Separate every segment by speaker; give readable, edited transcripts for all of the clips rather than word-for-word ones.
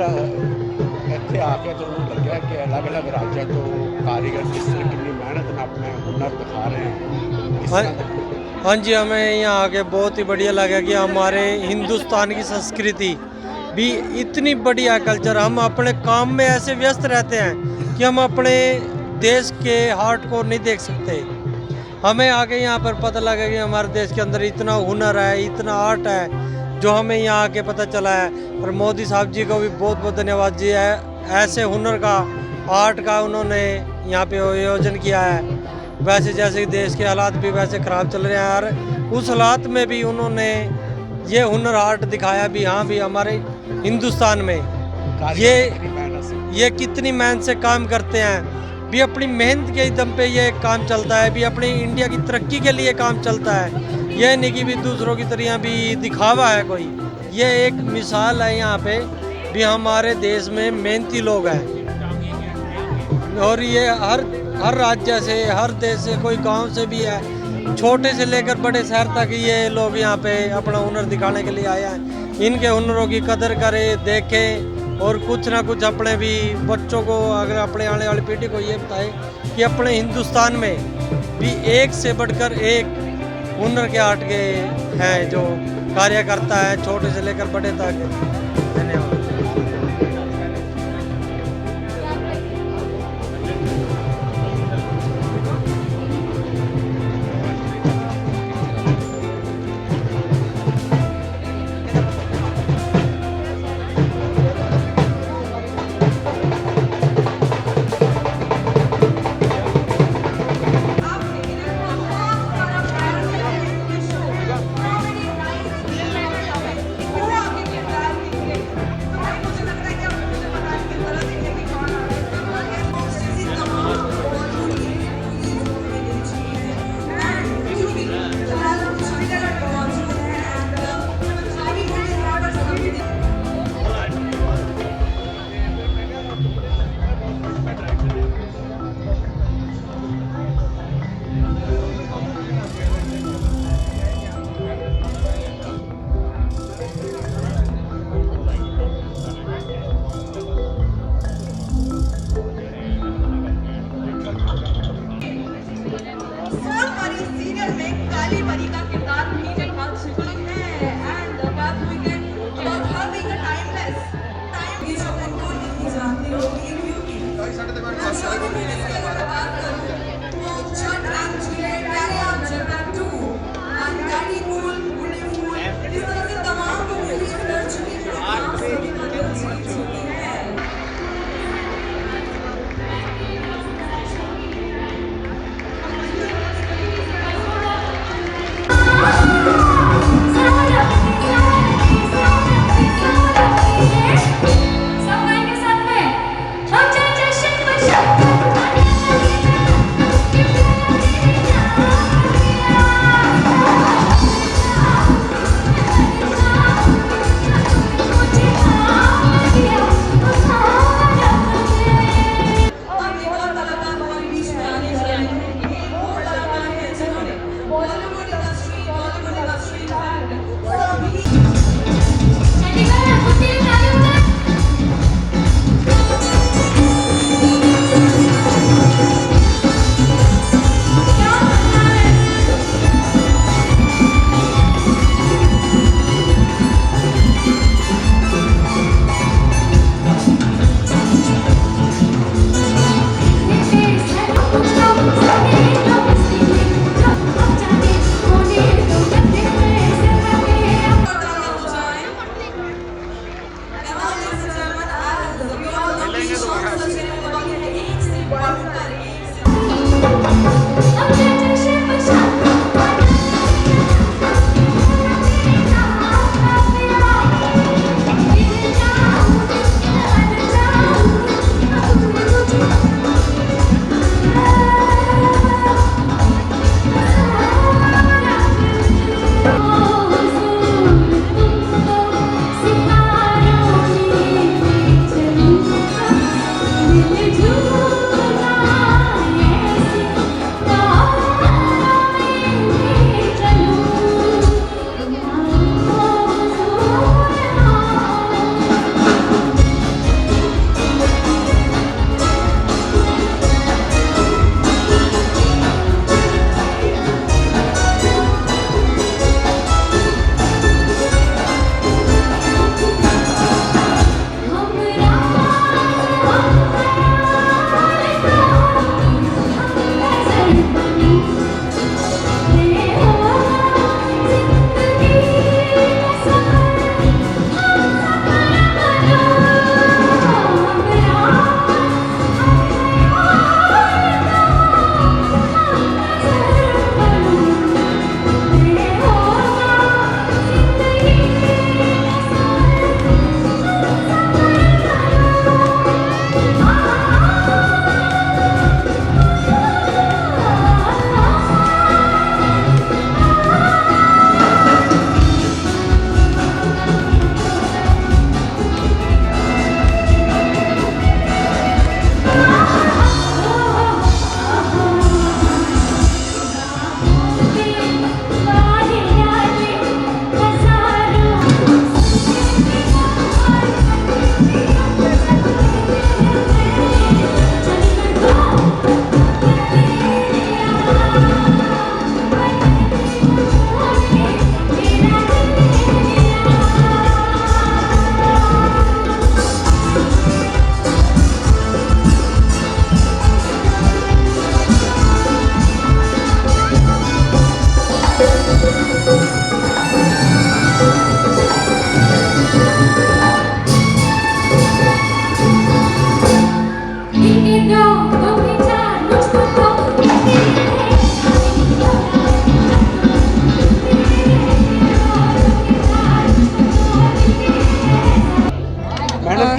Speaker 1: ਇੱਥੇ ਆ ਕੇ ਤੁਹਾਨੂੰ ਲੱਗਿਆ ਕਿ ਅਲੱਗ-ਅਲੱਗ ਰਾਜਾਂ ਤੋਂ ਕਾਰੀਗਰ किस तरह कितनी मेहनत ਨਾਲ अपना हुनर दिखा रहे हैं किस
Speaker 2: हाँ
Speaker 1: तरह
Speaker 2: हाँ जी, हमें यहाँ आके बहुत ही बढ़िया लगा कि हमारे हिंदुस्तान की संस्कृति भी इतनी बढ़िया कल्चर। हम अपने काम में ऐसे व्यस्त रहते हैं कि हम अपने देश के हार्ट को नहीं देख सकते। हमें आके यहाँ पर पता लगा कि हमारे देश के अंदर इतना हुनर है, इतना आर्ट है, जो हमें यहाँ आके पता चला है। और मोदी साहब जी को भी बहुत बहुत धन्यवाद जी है, ऐसे हुनर का, आर्ट का उन्होंने यहाँ पे आयोजन किया है। वैसे जैसे देश के हालात भी वैसे ख़राब चल रहे हैं, और उस हालात में भी उन्होंने ये हुनर आर्ट दिखाया भी। हाँ भी हमारे हिंदुस्तान में ये कितनी मेहनत से काम करते हैं, भी अपनी मेहनत के दम पे ये काम चलता है, भी अपनी इंडिया की तरक्की के लिए काम चलता है। यह नहीं कि भी दूसरों की तरह भी दिखावा है कोई। ये एक मिसाल है यहाँ पे भी हमारे देश में मेहनती लोग हैं, और ये हर राज्य से, हर देश से, कोई गांव से भी है, छोटे से लेकर बड़े शहर तक ये लोग यहाँ पे अपना हुनर दिखाने के लिए आए हैं। इनके हुनरों की कदर करें, देखें, और कुछ ना कुछ अपने भी बच्चों को, अगर अपने आने वाली पीढ़ी को ये बताएं कि अपने हिंदुस्तान में भी एक से बढ़कर एक हुनर के आर्ट के हैं जो कार्य करता है, छोटे से लेकर बड़े तक। धन्यवाद।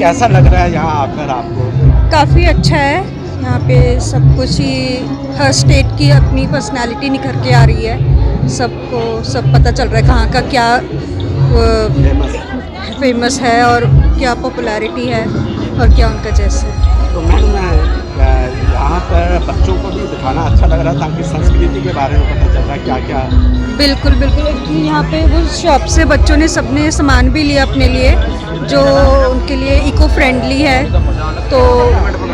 Speaker 1: कैसा लग रहा है यहाँ आकर आपको?
Speaker 3: काफ़ी अच्छा है। यहाँ पे सब कुछ ही हर स्टेट की अपनी पर्सनालिटी निखर के आ रही है। सबको सब पता चल रहा है कहाँ का क्या फेमस है और क्या पॉपुलैरिटी है और क्या उनका जैसे है।
Speaker 1: तो मैम यहाँ पर बच्चों को भी दिखाना अच्छा लग रहा है ताकि संस्कृति के बारे में पता चल रहा है क्या क्या।
Speaker 3: बिल्कुल बिल्कुल। एक्चुअली यहाँ पे वो शॉप से बच्चों ने सबने सामान भी लिया अपने लिए जो उनके लिए इको फ्रेंडली है, तो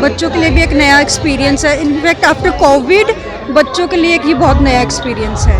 Speaker 3: बच्चों के लिए भी एक नया एक्सपीरियंस है। इनफैक्ट आफ्टर कोविड बच्चों के लिए एक ही बहुत नया एक्सपीरियंस है।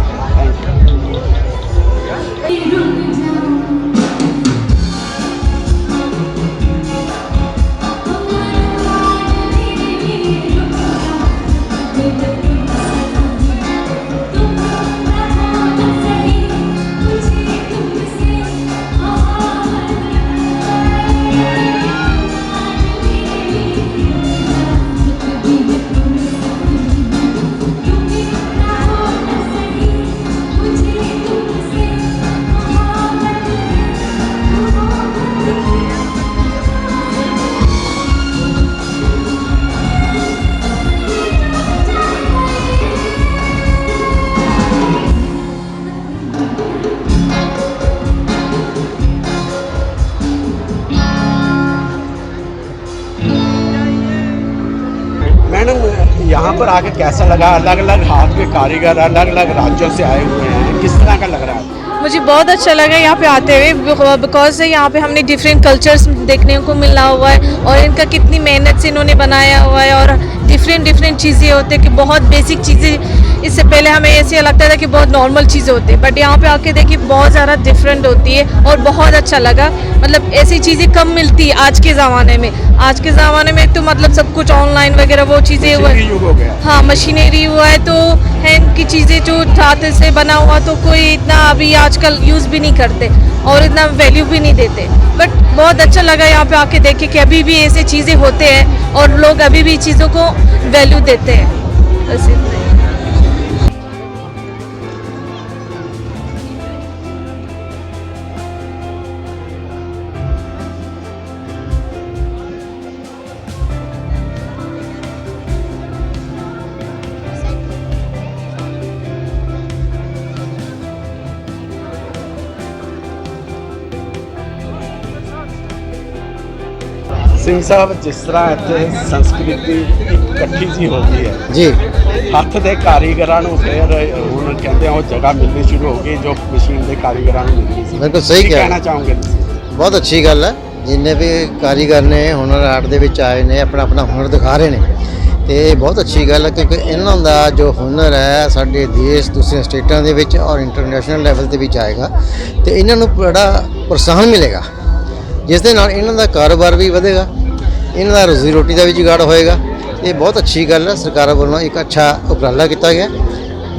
Speaker 1: मैडम यहाँ पर आके कैसा लगा? अलग अलग हाथ के कारीगर अलग अलग राज्यों से आए हुए हैं, किस तरह का लग रहा है?
Speaker 4: मुझे बहुत अच्छा लगा यहाँ पे आते हुए, बिकॉज यहाँ पे हमने डिफरेंट कल्चर्स देखने को मिला हुआ है और इनका कितनी मेहनत से इन्होंने बनाया हुआ है और डिफरेंट चीज़ें होते हैं कि बहुत बेसिक चीज़ें। इससे पहले हमें ऐसे लगता था कि बहुत नॉर्मल चीज़ें होती है, बट यहाँ पे आके देखिए बहुत ज़्यादा डिफरेंट होती है और बहुत अच्छा लगा। मतलब ऐसी चीज़ें कम मिलती है आज के ज़माने में। आज के ज़माने में तो मतलब सब कुछ ऑनलाइन वगैरह वो चीज़ें
Speaker 1: हो गया।
Speaker 4: हाँ, मशीनरी हुआ है तो हैंड की चीज़ें जो हाथ से बना हुआ तो कोई इतना अभी आजकल यूज़ भी नहीं करते और इतना वैल्यू भी नहीं देते। बट बहुत अच्छा लगा यहाँ पे आके देखे कि अभी भी ऐसे चीज़ें होते हैं और लोग अभी भी चीज़ों को वैल्यू देते हैं। बस इतना ही।
Speaker 1: ਸਿੰਘ ਸਾਹਿਬ, ਜਿਸ ਤਰ੍ਹਾਂ ਇੱਥੇ ਸੰਸਕ੍ਰਿਤੀ ਇਕੱਠੀ ਜੀ ਹੋ ਗਈ ਹੈ
Speaker 5: ਜੀ,
Speaker 1: ਹੱਥ ਦੇ ਕਾਰੀਗਰਾਂ ਨੂੰ ਫਿਰ ਹੁਣ ਕਹਿੰਦੇ ਆ ਉਹ ਜਗ੍ਹਾ ਮਿਲਣੀ ਸ਼ੁਰੂ ਹੋ ਗਈ ਜੋ ਮਸ਼ੀਨ ਦੇ ਕਾਰੀਗਰਾਂ ਨੂੰ ਮਿਲਦੀ ਸੀ।
Speaker 5: ਬਿਲਕੁਲ ਸਹੀ
Speaker 1: ਕੀ
Speaker 5: ਕਿਹਾ।
Speaker 1: ਕਹਿਣਾ ਚਾਹੋਗੇ ਤੁਸੀਂ?
Speaker 5: ਬਹੁਤ ਅੱਛੀ ਗੱਲ ਹੈ। ਜਿੰਨੇ ਵੀ ਕਾਰੀਗਰ ਨੇ ਹੁਨਰ ਆਰਟ ਦੇ ਵਿੱਚ ਆਏ ਨੇ ਆਪਣਾ ਆਪਣਾ ਹੁਨਰ ਦਿਖਾ ਰਹੇ ਨੇ ਤੇ ਬਹੁਤ ਅੱਛੀ ਗੱਲ ਹੈ ਕਿਉਂਕਿ ਇਹਨਾਂ ਦਾ ਜੋ ਹੁਨਰ ਹੈ ਸਾਡੇ ਦੇਸ਼ ਦੂਸਰੀਆਂ ਸਟੇਟਾਂ ਦੇ ਵਿੱਚ ਔਰ ਇੰਟਰਨੈਸ਼ਨਲ ਲੈਵਲ ਤੇ ਵੀ ਜਾਏਗਾ ਤੇ ਇਹਨਾਂ ਨੂੰ ਬੜਾ ਪ੍ਰੋਤਸਾਹਨ ਮਿਲੇਗਾ ਜਿਸ ਦੇ ਨਾਲ ਇਹਨਾਂ ਦਾ ਕਾਰੋਬਾਰ ਵੀ ਵਧੇਗਾ, ਇਹਨਾਂ ਦਾ ਰੋਜ਼ੀ ਰੋਟੀ ਦਾ ਵੀ ਜੁਗਾੜ ਹੋਏਗਾ। ਇਹ ਬਹੁਤ ਅੱਛੀ ਗੱਲ ਹੈ। ਸਰਕਾਰ ਵੱਲੋਂ ਇੱਕ ਅੱਛਾ ਉਪਰਾਲਾ ਕੀਤਾ ਗਿਆ।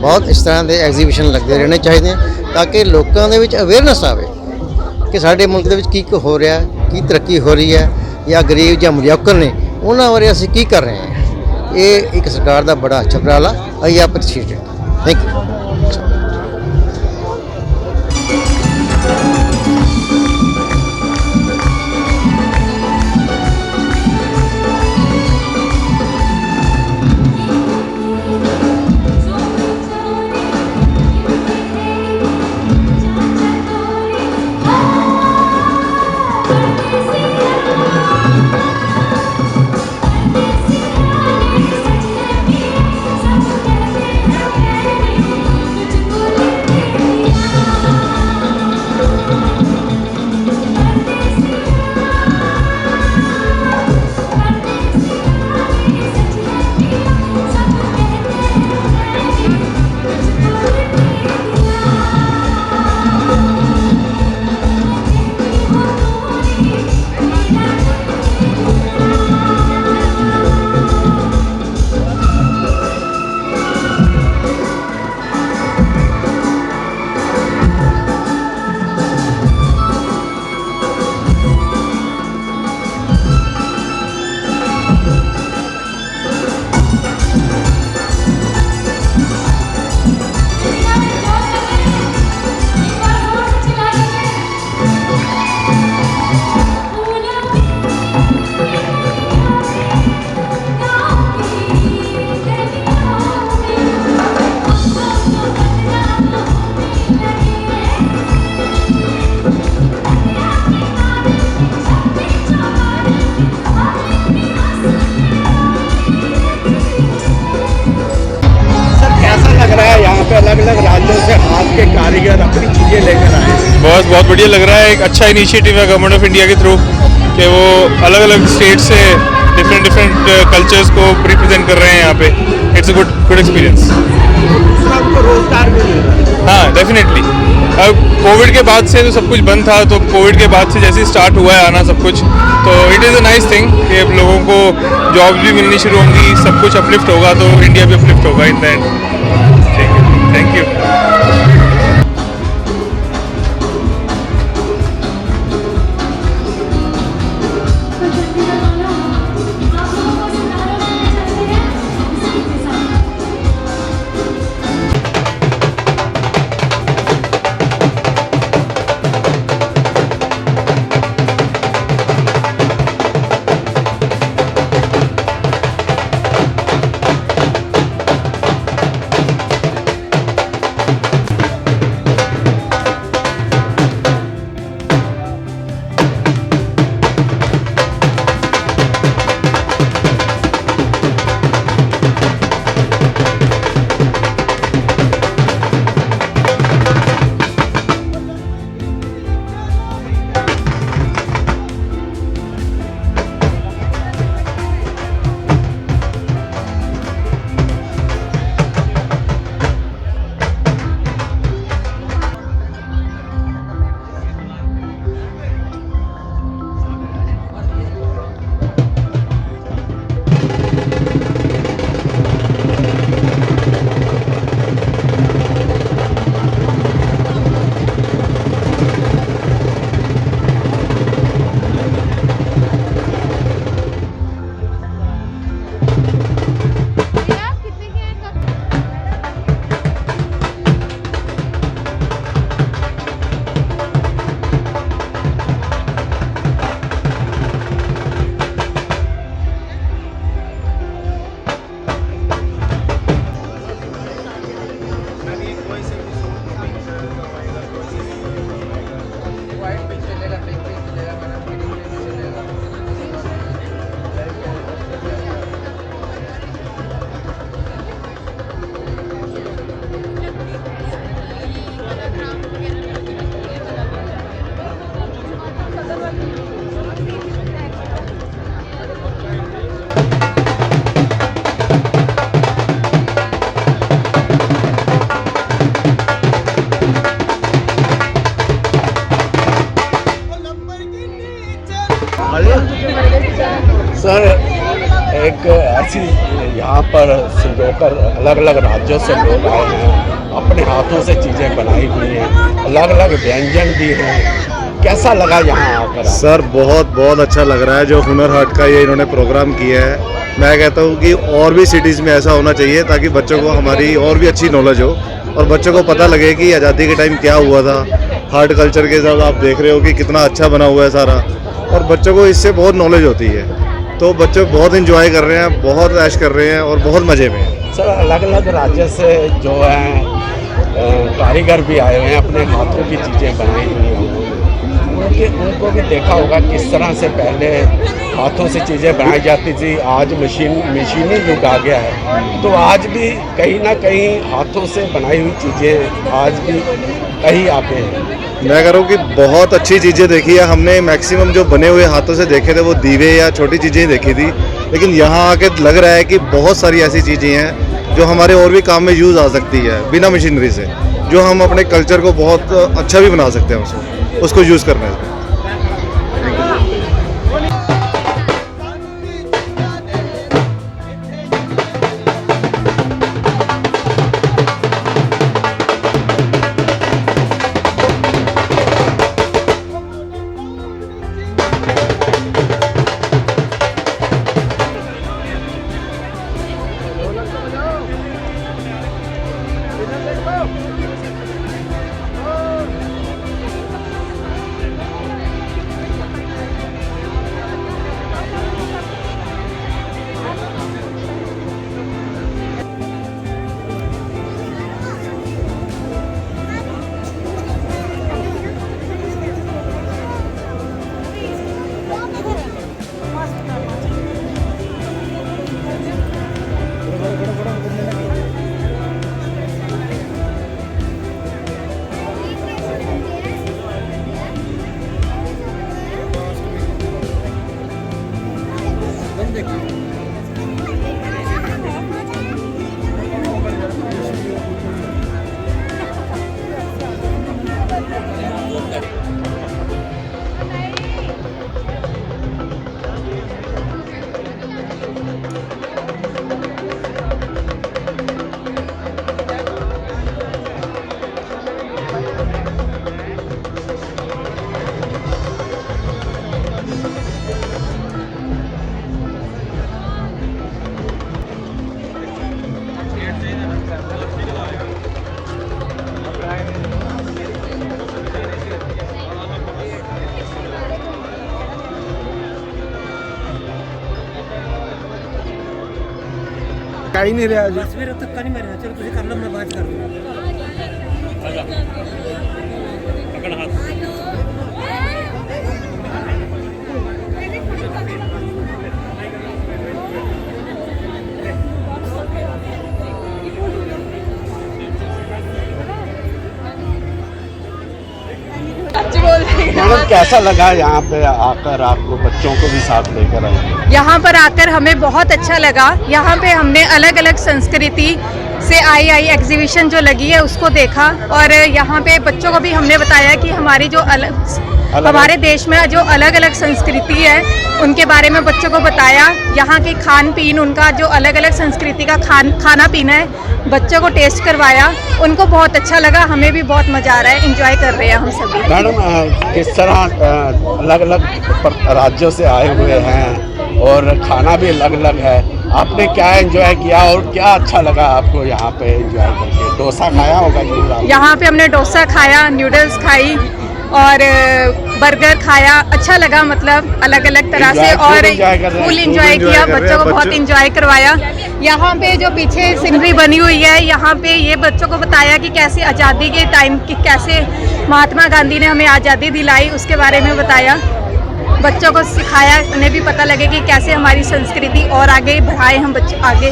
Speaker 5: ਬਹੁਤ ਇਸ ਤਰ੍ਹਾਂ ਦੇ ਐਗਜ਼ੀਬਿਸ਼ਨ ਲੱਗਦੇ ਰਹਿਣੇ ਚਾਹੀਦੇ ਆ ਤਾਂ ਕਿ ਲੋਕਾਂ ਦੇ ਵਿੱਚ ਅਵੇਅਰਨੈਸ ਆਵੇ ਕਿ ਸਾਡੇ ਮੁਲਕ ਦੇ ਵਿੱਚ ਕੀ ਹੋ ਰਿਹਾ, ਕੀ ਤਰੱਕੀ ਹੋ ਰਹੀ ਹੈ ਜਾਂ ਗਰੀਬ ਜਾਂ ਮੁਲਾਜ਼ਮ ਨੇ ਉਹਨਾਂ ਬਾਰੇ ਅਸੀਂ ਕੀ ਕਰ ਰਹੇ ਹਾਂ। ਇਹ ਇੱਕ ਸਰਕਾਰ ਦਾ ਬੜਾ ਅੱਛਾ ਉਪਰਾਲਾ। I appreciate it. Thank you.
Speaker 1: और अपनी चीज़ें लेकर आए हैं।
Speaker 6: बहुत बढ़िया लग रहा है। एक अच्छा इनिशिएटिव है गवर्नमेंट ऑफ इंडिया के थ्रू कि वो अलग अलग स्टेट से डिफरेंट कल्चर्स को रिप्रेजेंट कर रहे हैं यहाँ पे। It's a good experience.
Speaker 1: सबको रोजगार भी मिल रहा है।
Speaker 6: हाँ, डेफिनेटली। अब कोविड के बाद से तो सब कुछ बंद था, तो कोविड के बाद से जैसे स्टार्ट हुआ है आना सब कुछ, तो it is a nice thing कि अब लोगों को जॉब्स भी मिलनी शुरू होंगी, सब कुछ अपलिफ्ट होगा, तो इंडिया भी अपलिफ्ट होगा in the end. Thank you.
Speaker 1: Sir, एक ऐसी यहाँ पर संजोकर अलग अलग राज्यों से लोग आए हैं, अपने हाथों से चीज़ें बनाई हुई हैं, अलग अलग व्यंजन भी हैं। कैसा लगा यहाँ आकर?
Speaker 7: सर बहुत अच्छा लग रहा है जो हुनर हाट का ये इन्होंने प्रोग्राम किया है। मैं कहता हूँ कि और भी सिटीज़ में ऐसा होना चाहिए ताकि बच्चों को हमारी और भी अच्छी नॉलेज हो और बच्चों को पता लगे कि आज़ादी के टाइम क्या हुआ था। हार्ट कल्चर के साथ आप देख रहे हो कि कितना अच्छा बना हुआ है सारा, और बच्चों को इससे बहुत नॉलेज होती है। तो बच्चे बहुत इंजॉय कर रहे हैं, बहुत ऐश कर रहे हैं और बहुत मज़े में हैं।
Speaker 1: सर, अलग अलग राज्य से जो है कारीगर भी आए हुए हैं, अपने हाथों की चीज़ें बनाई हुई हैं उनको भी देखा होगा किस तरह से पहले हाथों से चीज़ें बनाई जाती थी। आज मशीनी युग आ गया है, तो आज भी कहीं ना कहीं हाथों से बनाई हुई चीज़ें आज भी कहीं आते हैं।
Speaker 7: मैं कह रहा हूँ कि बहुत अच्छी चीज़ें देखी है हमने। मैक्सिमम जो बने हुए हाथों से देखे थे वो दीवे या छोटी चीज़ें ही देखी थी, लेकिन यहाँ आके लग रहा है कि बहुत सारी ऐसी चीज़ें हैं जो हमारे और भी काम में यूज़ आ सकती है बिना मशीनरी से, जो हम अपने कल्चर को बहुत अच्छा भी बना सकते हैं उसको यूज़ करने से।
Speaker 8: ਆ ਹੀ ਨਹੀਂ ਰਿਹਾ ਜੀ।
Speaker 2: ਬਸ ਫਿਰ ਧੱਕਾ ਨਹੀਂ ਮਾਰਿਆ, ਚਲੋ ਤੁਸੀਂ ਕਰ ਲਓ, ਮੈਂ ਬਾਅਦ 'ਚ ਕਰ ਦੂੰਗਾ।
Speaker 1: मैडम कैसा लगा यहाँ पे आकर, आपको बच्चों को भी साथ लेकर आए?
Speaker 9: यहाँ पर आकर हमें बहुत अच्छा लगा। यहाँ पे हमने अलग अलग संस्कृति से आई एग्जीबिशन जो लगी है उसको देखा, और यहाँ पे बच्चों को भी हमने बताया कि हमारी जो हमारे देश में जो अलग अलग संस्कृति है उनके बारे में बच्चों को बताया। यहाँ की खान पीन, उनका जो अलग अलग संस्कृति का खाना पीना है बच्चों को टेस्ट करवाया, उनको बहुत अच्छा लगा। हमें भी बहुत मज़ा आ रहा है, एंजॉय कर रहे हैं हम सभी।
Speaker 1: मैडम किस तरह अलग अलग राज्यों से आए हुए हैं और खाना भी अलग अलग है, आपने क्या एंजॉय किया और क्या अच्छा लगा आपको यहाँ पे एंजॉय करके? डोसा खाया होगा जरूर आपने।
Speaker 9: यहाँ पे हमने डोसा खाया, नूडल्स खाई और बर्गर खाया। अच्छा लगा, मतलब अलग अलग तरह से, और फुल एंजॉय किया, बच्चों को बहुत एंजॉय करवाया। यहाँ पे जो पीछे सीनरी बनी हुई है, यहाँ पे ये बच्चों को बताया कि कैसे आज़ादी के टाइम की, कैसे महात्मा गांधी ने हमें आज़ादी दिलाई, उसके बारे में बताया। बच्चों को सिखाया, उन्हें भी पता लगे कि कैसे हमारी संस्कृति और आगे बढ़ाए हम बच्चे आगे।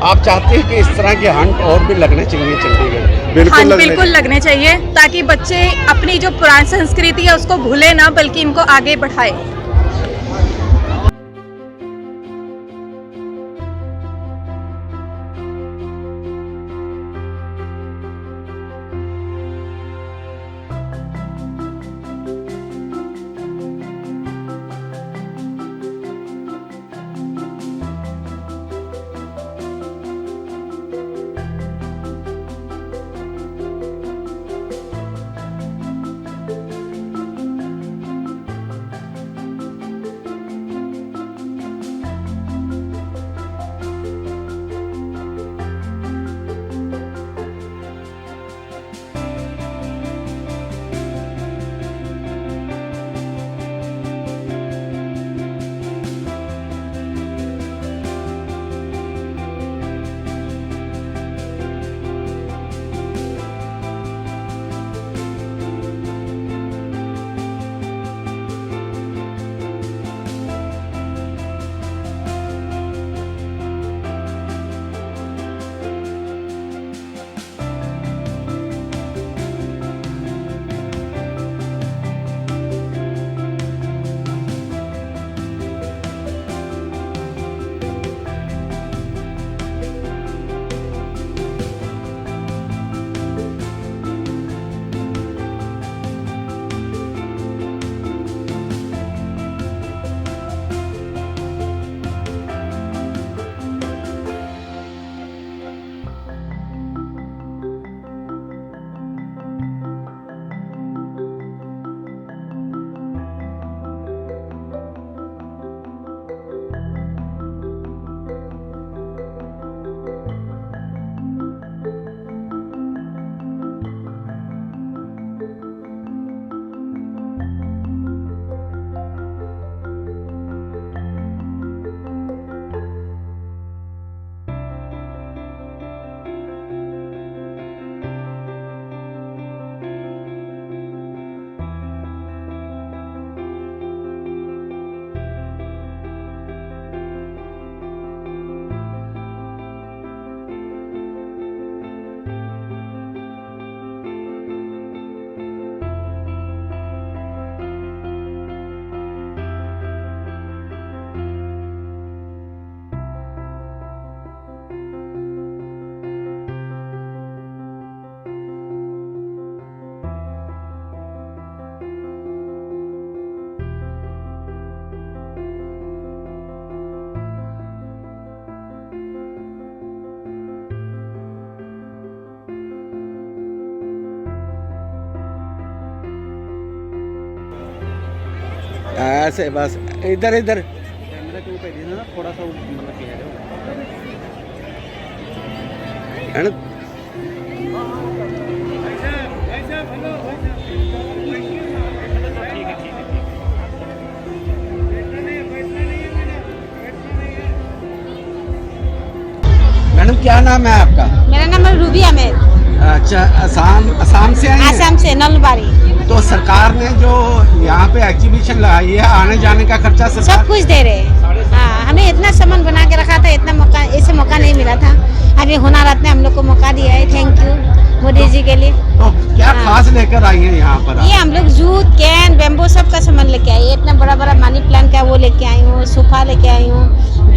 Speaker 1: आप चाहते हैं कि इस तरह के हंट और भी लगने चाहिए चंडीगढ़?
Speaker 9: हाँ, बिल्कुल लगने चाहिए, ताकि बच्चे अपनी जो पुरानी संस्कृति है उसको भूले ना, बल्कि इनको आगे बढ़ाए।
Speaker 1: ऐसे बस इधर इधर
Speaker 8: थोड़ा सा मतलब
Speaker 1: है ना। क्या नाम है आपका?
Speaker 10: मेरा नाम है रूबी अहमद।
Speaker 1: अच्छा, असम से आई हैं?
Speaker 10: आसाम से नलबारी।
Speaker 1: तो सरकार ने जो यहाँ पे एग्जीबिशन लगाई है, आने जाने का खर्चा
Speaker 10: सब कुछ दे रहे हैं। हाँ, हमें इतना सामान बना के रखा था, इतना मौका ऐसे मौका नहीं मिला था। अभी हुनर हाट ने हम लोग को मौका दिया है। थैंक यू मोदी जी के लिए।
Speaker 1: तो क्या खास लेकर आई है यहाँ पर?
Speaker 10: ये हम लोग जूट, कैन, बेम्बो सब का सामान लेके आई है। इतना बड़ा बड़ा मनी प्लांट का वो लेके आई हूँ, सोफा लेके आई हूँ,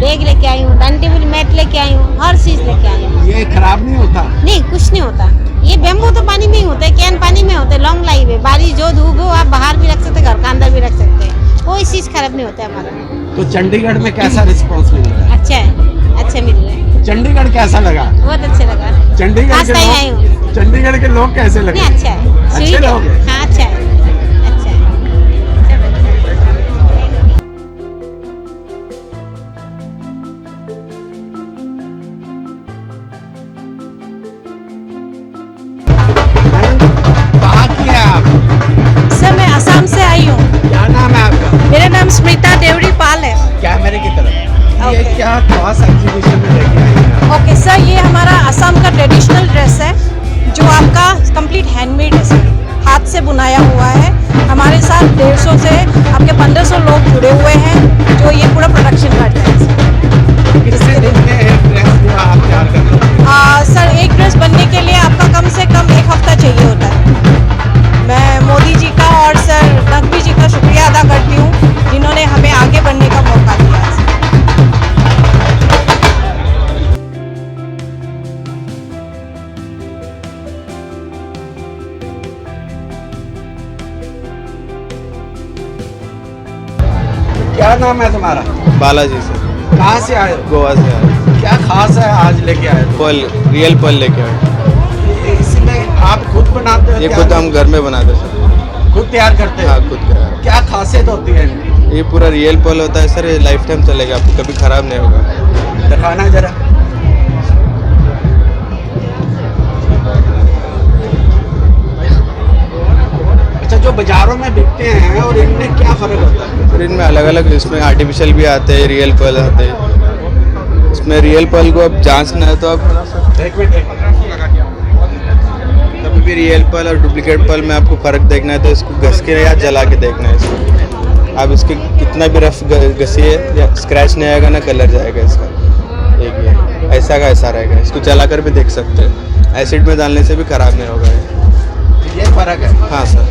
Speaker 10: बैग लेके आई हूँ, डाइनिंग टेबल मैट लेके आई हूँ, हर चीज लेके आई हूँ।
Speaker 1: ये खराब नहीं होता?
Speaker 10: नहीं, कुछ नहीं होता। ये बेम्बो तो पानी में ही होता है, कैन पानी में होता है, लॉन्ग लाइफ है। बारिश जो धूप हो आप बाहर भी रख सकते हैं, घर का अंदर भी रख सकते हैं, कोई चीज खराब नहीं होता है हमारा।
Speaker 1: तो चंडीगढ़ में कैसा रिस्पॉन्स मिल रहा है?
Speaker 10: अच्छा है, अच्छा मिल रहा है।
Speaker 1: चंडीगढ़ कैसा लगा?
Speaker 10: बहुत अच्छा लगा।
Speaker 1: चंडीगढ़
Speaker 10: आज
Speaker 1: के
Speaker 10: तक आई हूँ।
Speaker 1: लोग, चंडीगढ़ के लोग कैसे लगे?
Speaker 10: नहीं, अच्छा है,
Speaker 1: अच्छे
Speaker 10: स्वीट है।
Speaker 1: लोग हैं।
Speaker 10: हाँ, अच्छा है, अच्छा है।
Speaker 1: कहाँ की है आप?
Speaker 4: सर मैं असम से आई हूँ।
Speaker 1: क्या नाम है आपका?
Speaker 4: मेरा नाम स्मिता देवरी पाल है।
Speaker 1: कैमरे की तरफ। ये
Speaker 4: ओके।
Speaker 1: क्या खास एग्जीबिशन में लेके आई हैं?
Speaker 4: ओके सर, ये हमारा असम का ट्रेडिशनल ड्रेस है जो आपका कंप्लीट हैंडमेड है सर, हाथ से बुनाया हुआ है। हमारे साथ 150 से आपके 1500 लोग जुड़े हुए हैं जो ये पूरा प्रोडक्शन करते हैं सर।
Speaker 1: कितने दिन में एक ड्रेस जो आप तैयार करते हैं?
Speaker 4: सर एक ड्रेस बनने के लिए आपका कम से कम 1 हफ्ता चाहिए होता है। मैं मोदी जी का और सर नकवी जी का शुक्रिया अदा करती हूँ जिन्होंने हमें आगे बढ़ने का मौका दिया है।
Speaker 1: क्या नाम है तुम्हारा?
Speaker 11: बालाजी से।
Speaker 1: कहाँ से आए हो?
Speaker 11: गोवा से आए।
Speaker 1: क्या खास है आज लेके आए हो?
Speaker 11: पल, रियल पल लेके आए।
Speaker 1: इसमें आप खुद बनाते हो?
Speaker 11: ये
Speaker 1: क्या
Speaker 11: खुद हम घर में बनाते सर।
Speaker 1: खुद तैयार करते हैं?
Speaker 11: हाँ, खुद का।
Speaker 1: क्या खासियत होती है इनकी?
Speaker 11: ये पूरा रियल पल होता है सर, ये लाइफ टाइम चलेगा, आपको कभी खराब नहीं होगा।
Speaker 1: दिखाना जरा। अच्छा, जो बाजारों में बिकते हैं और इनमें क्या फर्क होता है?
Speaker 11: फिर इनमें अलग अलग, इसमें आर्टिफिशियल भी आते हैं, रियल पल आते हैं। इसमें रियल पल को अब जांचना है तो आप
Speaker 1: एक मिनट।
Speaker 11: कभी भी रियल पल और डुप्लीकेट पल में आपको फ़र्क देखना है तो इसको घस के या जला के देखना है इसको। आप इसके कितना भी रफ घसिए या स्क्रैच नहीं आएगा ना, कलर जाएगा इसका। एक ये ऐसा का ऐसा रहेगा, इसको जला कर भी देख सकते हैं। एसिड में डालने से भी ख़राब नहीं होगा
Speaker 1: ये फर्क है?
Speaker 11: हाँ सर।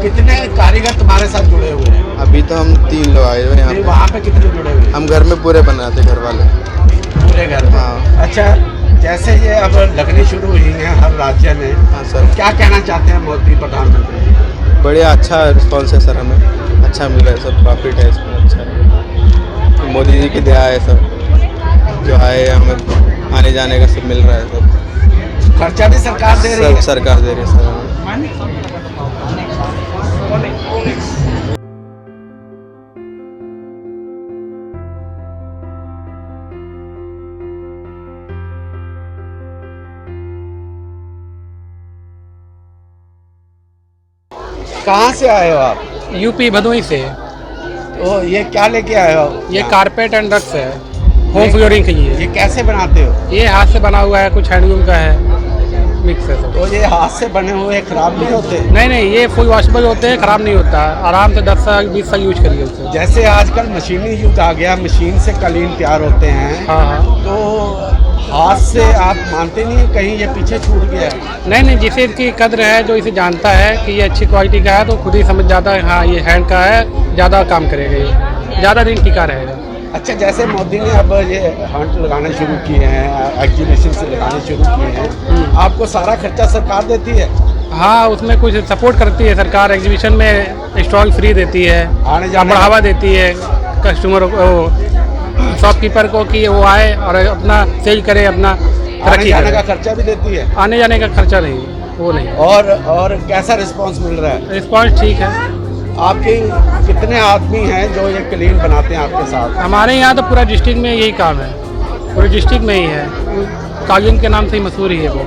Speaker 1: कितने कारीगर तुम्हारे साथ जुड़े हुए हैं?
Speaker 11: अभी तो हम 3 लोग आए हुए हैं यहाँ पे।
Speaker 1: वहाँ पे कितने जुड़े हुए हैं?
Speaker 11: हम घर में पूरे बनाते घर वाले।
Speaker 1: पूरे घर में?
Speaker 11: हाँ।
Speaker 1: अच्छा, जैसे ये अब लगनी शुरू हुई है हर राज्य में।
Speaker 11: हाँ सर।
Speaker 1: क्या कहना चाहते हैं मोदी प्रधानमंत्री?
Speaker 11: बढ़िया, अच्छा रिस्पॉन्स है सर, हमें अच्छा मिल रहा है, सब प्रॉफिट है इसमें, अच्छा है। मोदी जी की दया है सब, जो आए हमें आने जाने का सब मिल रहा है सब।
Speaker 1: खर्चा भी सरकार दे रही है?
Speaker 11: सब सरकार दे रही है सर हमें।
Speaker 1: कहाँ से आए हो आप?
Speaker 2: यूपी भदोही से।
Speaker 1: तो ये क्या लेके आए हो?
Speaker 2: ये कारपेट एंड रक्स है, होम फ्लोरिंग की है।
Speaker 1: ये कैसे बनाते हो?
Speaker 2: ये हाथ से बना हुआ है, कुछ हैंडलूम का है, मिक्स है सब।
Speaker 1: तो ये हाथ से बने हुए खराब नहीं होते?
Speaker 2: नहीं नहीं, ये फुल वॉशेबल होते हैं, खराब नहीं होता है। आराम से 10 साल 20 साल यूज करिए उसे।
Speaker 1: जैसे आजकल मशीनी युग आ गया, मशीन से कालीन तैयार होते हैं।
Speaker 2: हाँ हाँ।
Speaker 1: तो हाथ से आप मानते नहीं कहीं ये पीछे छूट गया है?
Speaker 2: नहीं नहीं, जिसे इसकी कद्र है, जो इसे जानता है कि ये अच्छी क्वालिटी का है, तो खुद ही समझ जाता है हाँ ये हैंड का है, ज़्यादा काम करेगा, ये ज़्यादा दिन टिका रहेगा।
Speaker 1: अच्छा, जैसे मोदी ने अब ये हंट लगाने शुरू किए हैं, एग्जीबिशन से लगाने शुरू किए हैं, आपको सारा खर्चा सरकार देती है?
Speaker 2: हाँ, उसमें कुछ सपोर्ट करती है सरकार। एग्जीबिशन में स्टॉल फ्री देती है,
Speaker 1: आने जाने
Speaker 2: बढ़ावा देती है कस्टमर को, शॉपकीपर को कि वो आए और अपना सेल करे, अपना
Speaker 1: आने जाने का खर्चा भी देती है?
Speaker 2: आने जाने का खर्चा नहीं, वो नहीं।
Speaker 1: और कैसा रिस्पांस मिल रहा है?
Speaker 2: रिस्पांस ठीक है।
Speaker 1: आपके कितने आदमी हैं जो ये क्लीन बनाते हैं आपके साथ?
Speaker 2: हमारे यहाँ तो पूरा डिस्ट्रिक्ट में यही काम है, पूरे डिस्ट्रिक्ट में ही है, कालीन के नाम से ही मशहूर ही है वो।